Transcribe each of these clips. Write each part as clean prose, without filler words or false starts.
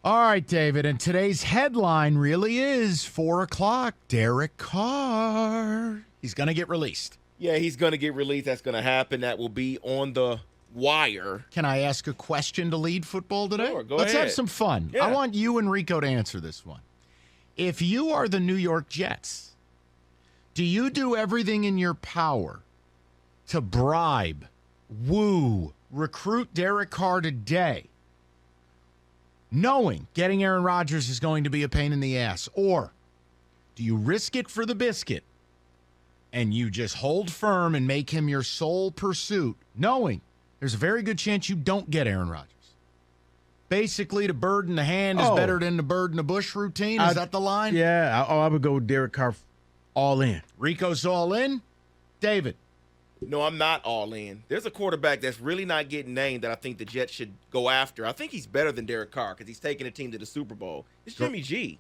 All right, David, and today's headline really is 4 o'clock, Derek Carr. He's going to get released. Yeah, he's going to get released. That's going to happen. That will be on the wire. Can I ask a question to lead football today? Sure, go Let's ahead. have some fun. Yeah. I want you and Rico to answer this one. If you are the New York Jets, do you do everything in your power to bribe, woo, recruit Derek Carr today, knowing getting Aaron Rodgers is going to be a pain in the ass? Or do you risk it for the biscuit and you just hold firm and make him your sole pursuit, knowing there's a very good chance you don't get Aaron Rodgers? Basically, the bird in the hand is better than the bird in the bush routine. Is that the line? Yeah, I would go with Derek Carr all in. Rico's all in. David. No, I'm not all in. There's a quarterback that's really not getting named that I think the Jets should go after. I think he's better than Derek Carr because he's taking a team to the Super Bowl. It's Jimmy G.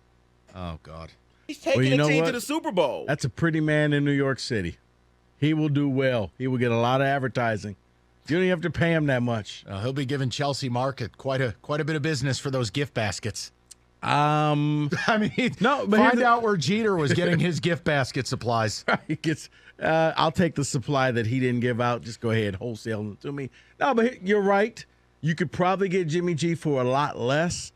Oh, God. He's taking a team to the Super Bowl. That's a pretty man in New York City. He will do well. He will get a lot of advertising. You don't even have to pay him that much. He'll be giving Chelsea Market quite a bit of business for those gift baskets. I mean, no, but find out where Jeter was getting his gift basket supplies. He gets. I'll take the supply that he didn't give out. Just go ahead, wholesale it to me. No, but you're right. You could probably get Jimmy G for a lot less.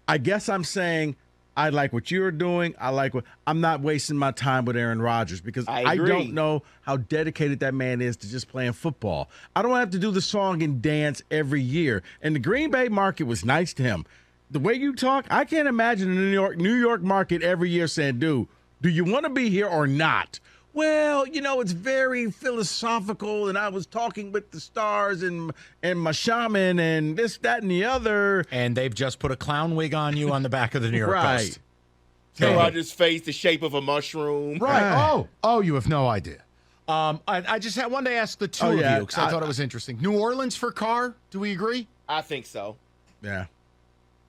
I guess I'm saying I like what you're doing. I'm not wasting my time with Aaron Rodgers because I don't know how dedicated that man is to just playing football. I don't have to do the song and dance every year. And the Green Bay market was nice to him. The way you talk, I can't imagine the New York market every year saying, dude, do you want to be here or not? Well, it's very philosophical, and I was talking with the stars and my shaman and this, that, and the other. And they've just put a clown wig on you on the back of the New York Post. Aaron Rodgers' face, the shape of a mushroom. Right. Oh, you have no idea. I just wanted to ask the two of you because I thought it was interesting. New Orleans for Carr, do we agree? I think so. Yeah.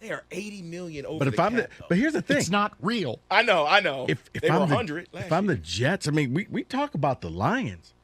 They are $80 million over but if the I'm cap, but here's the thing. It's not real. I know. If they were I'm 100 if I'm the Jets, I mean, we talk about the Lions.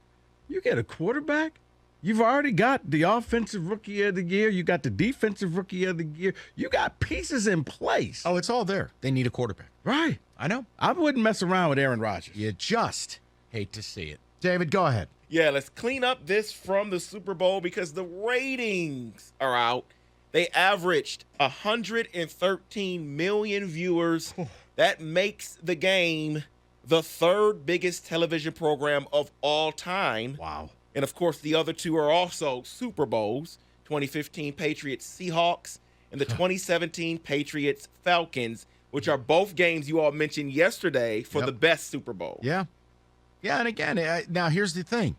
You get a quarterback, you've already got the offensive rookie of the year. You got the defensive rookie of the year. You got pieces in place. Oh, it's all there. They need a quarterback. Right. I know. I wouldn't mess around with Aaron Rodgers. You just hate to see it. David, go ahead. Yeah, let's clean up this from the Super Bowl because the ratings are out. They averaged 113 million viewers. That makes the game the third biggest television program of all time. Wow. And, of course, the other two are also Super Bowls, 2015 Patriots Seahawks and the 2017 Patriots Falcons, which are both games you all mentioned yesterday for the best Super Bowl. Yeah. Yeah, and again, now here's the thing.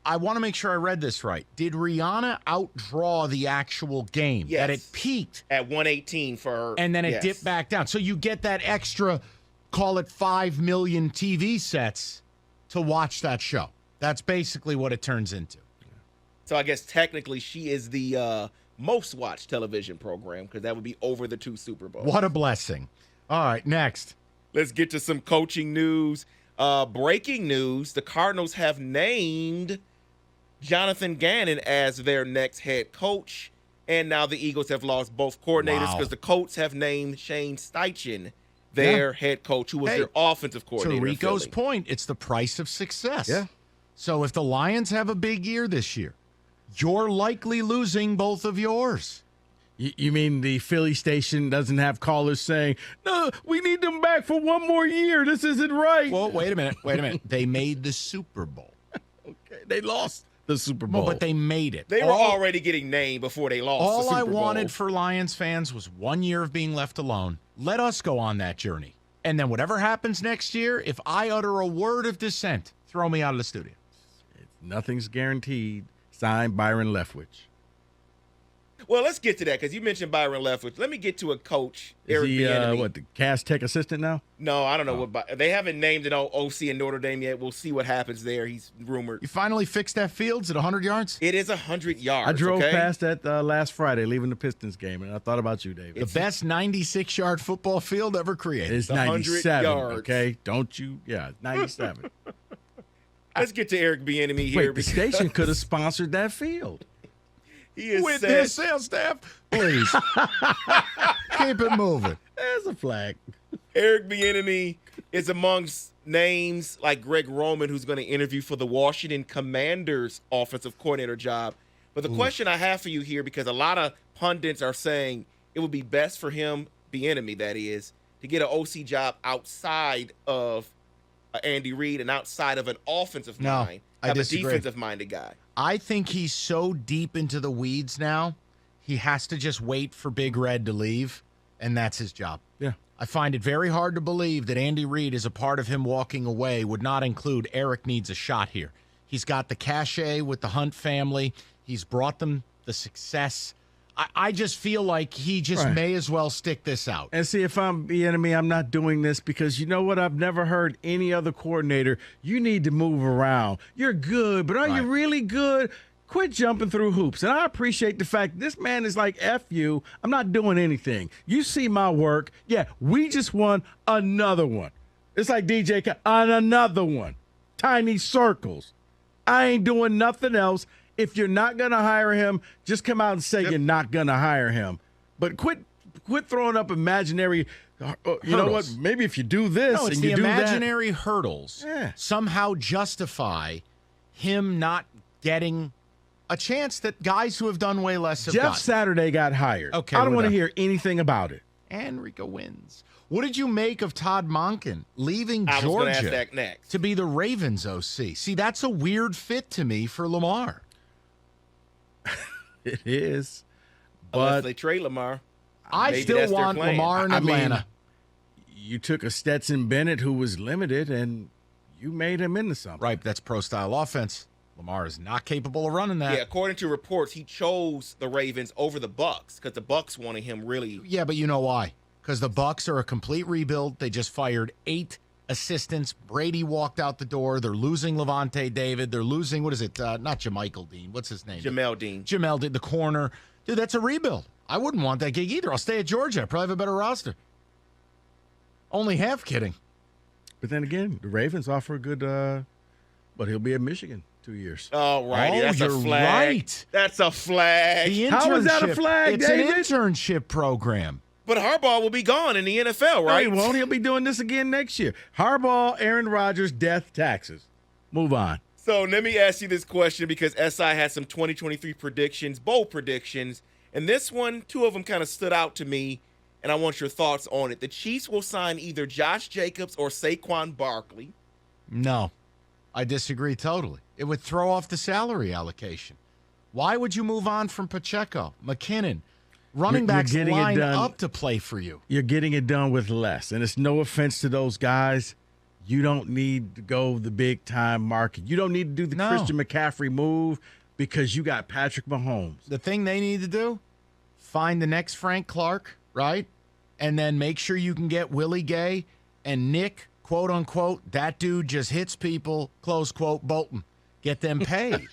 I want to make sure I read this right. Did Rihanna outdraw the actual game? Yes. That it peaked at 118 for her. And then it dipped back down. So you get that extra, call it 5 million TV sets to watch that show. That's basically what it turns into. So I guess technically she is the most watched television program because that would be over the two Super Bowls. What a blessing. All right, next. Let's get to some coaching news. Breaking news, the Cardinals have named Jonathan Gannon as their next head coach. And now the Eagles have lost both coordinators because the Colts have named Shane Steichen their head coach, who was their offensive coordinator. To Rico's point, it's the price of success. Yeah. So if the Lions have a big year this year, you're likely losing both of yours. You mean the Philly station doesn't have callers saying, no, we need them back for one more year. This isn't right. Well, wait a minute. They made the Super Bowl. Okay, they lost the Super Bowl. Well, but they made it. They were already getting named before they lost the Super Bowl. All I wanted for Lions fans was 1 year of being left alone. Let us go on that journey. And then whatever happens next year, if I utter a word of dissent, throw me out of the studio. Nothing's guaranteed. Signed, Byron Leftwich. Well, let's get to that because you mentioned Byron Leftwich. Let me get to a coach, Eric Bieniemy. The Cass Tech assistant now? No, I don't know what. They haven't named an OC in Notre Dame yet. We'll see what happens there. He's rumored. You finally fixed that Fields at 100 yards? It is 100 yards. I drove past that last Friday, leaving the Pistons game, and I thought about you, David. The best 96-yard football field ever created. It's 97, okay? Don't you? Yeah, 97. Let's get to Eric Bieniemy here. Wait, the station could have sponsored that field. He is with set. his sales staff. Please keep it moving. There's a flag. Eric Bieniemy is amongst names like Greg Roman, who's going to interview for the Washington Commanders offensive coordinator job. But the question I have for you here, because a lot of pundits are saying it would be best for him, Bieniemy that is, to get an OC job outside of Andy Reid and outside of an offensive mind. I Have a disagree. defensive-minded guy. I think he's so deep into the weeds now, he has to just wait for Big Red to leave, and that's his job. Yeah. I find it very hard to believe that Andy Reid, as a part of him walking away, would not include Eric needs a shot here. He's got the cachet with the Hunt family. He's brought them the success. I just feel like he just may as well stick this out. And see, if I'm Bieniemy, I'm not doing this because you know what? I've never heard any other coordinator. You need to move around. You're good, but are you really good? Quit jumping through hoops. And I appreciate the fact this man is like, F you. I'm not doing anything. You see my work. Yeah, we just won another one. It's like DJ on another one. Tiny circles. I ain't doing nothing else. If you're not going to hire him, just come out and say you're not going to hire him. But quit throwing up imaginary, you know what, maybe if you do this No, it's and the you do that. imaginary hurdles somehow justify him not getting a chance that guys who have done way less have Jeff gotten. Saturday got hired. Okay, I don't we're want to done. hear anything about it. And Rico wins. What did you make of Todd Monken leaving I was going to ask Georgia that next. to be the Ravens OC? See, that's a weird fit to me for Lamar. It is. Unless But they trade Lamar. I Maybe still that's their want plan. Lamar in I mean, Atlanta. you took a Stetson Bennett who was limited and you made him into something. Right, that's pro-style offense. Lamar is not capable of running that. Yeah, according to reports, he chose the Ravens over the Bucks because the Bucks wanted him really. Yeah, but you know why? Because the Bucks are a complete rebuild. They just fired 8 assistants. Brady walked out the door. They're losing Levante David. They're losing, what is it? Not Jermichael Dean. What's his name? Jamel Dean. Jamel Dean, the corner. Dude, that's a rebuild. I wouldn't want that gig either. I'll stay at Georgia. I probably have a better roster. Only half kidding. But then again, the Ravens offer a good, but he'll be at Michigan 2 years. Oh, righty. Oh, That's you're a flag. right. That's a flag. The How is that a internship- flag, It's David? an internship program. But Harbaugh will be gone in the NFL, No, right? he won't. He'll be doing this again next year. Harbaugh, Aaron Rodgers, death, taxes. Move on. So let me ask you this question because SI has some 2023 predictions, bold predictions. And this one, 2 of them kind of stood out to me, and I want your thoughts on it. The Chiefs will sign either Josh Jacobs or Saquon Barkley. No, I disagree totally. It would throw off the salary allocation. Why would you move on from Pacheco, McKinnon? Running You're backs getting it line done. up to play for you. You're getting it done with less. And it's no offense to those guys. You don't need to go the big time market. You don't need to do the No. Christian McCaffrey move because you got Patrick Mahomes. The thing they need to do, find the next Frank Clark, right? And then make sure you can get Willie Gay and Nick, quote unquote, that dude just hits people, close quote, Bolton. Get them paid.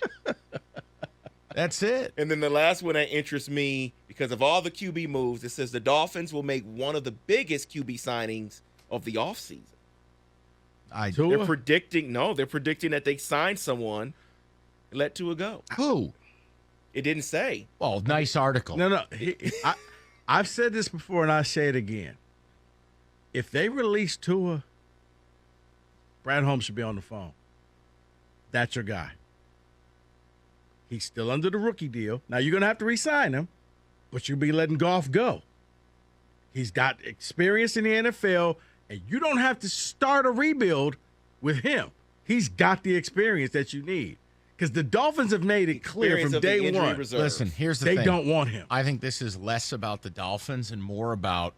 That's it. And then the last one that interests me, because of all the QB moves, it says the Dolphins will make one of the biggest QB signings of the offseason. Tua? They're predicting that they signed someone and let Tua go. Who? It didn't say. Well, nice article. No. I've said this before and I say it again. If they release Tua, Brad Holmes should be on the phone. That's your guy. He's still under the rookie deal. Now, you're going to have to re-sign him, but you'll be letting Goff go. He's got experience in the NFL, and you don't have to start a rebuild with him. He's got the experience that you need because the Dolphins have made it clear Experience from of the day injury one reserve. Listen, here's the they thing. don't want him. I think this is less about the Dolphins and more about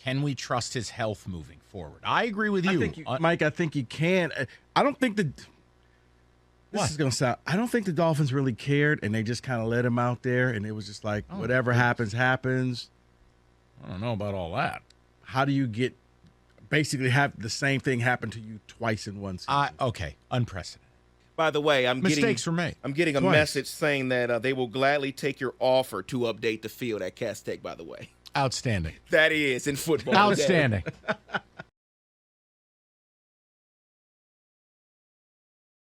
can we trust his health moving forward. I agree with you. Mike, I think you can. I don't think This is going to sound. I don't think the Dolphins really cared, and they just kind of let him out there, and it was just like, whatever happens, happens. I don't know about all that. How do you basically have the same thing happen to you twice in one season? Okay, unprecedented. By the way, Mistakes were made. I'm getting a Twice. message saying that they will gladly take your offer to update the field at Cass Tech, by the way. Outstanding. That is in football. Outstanding.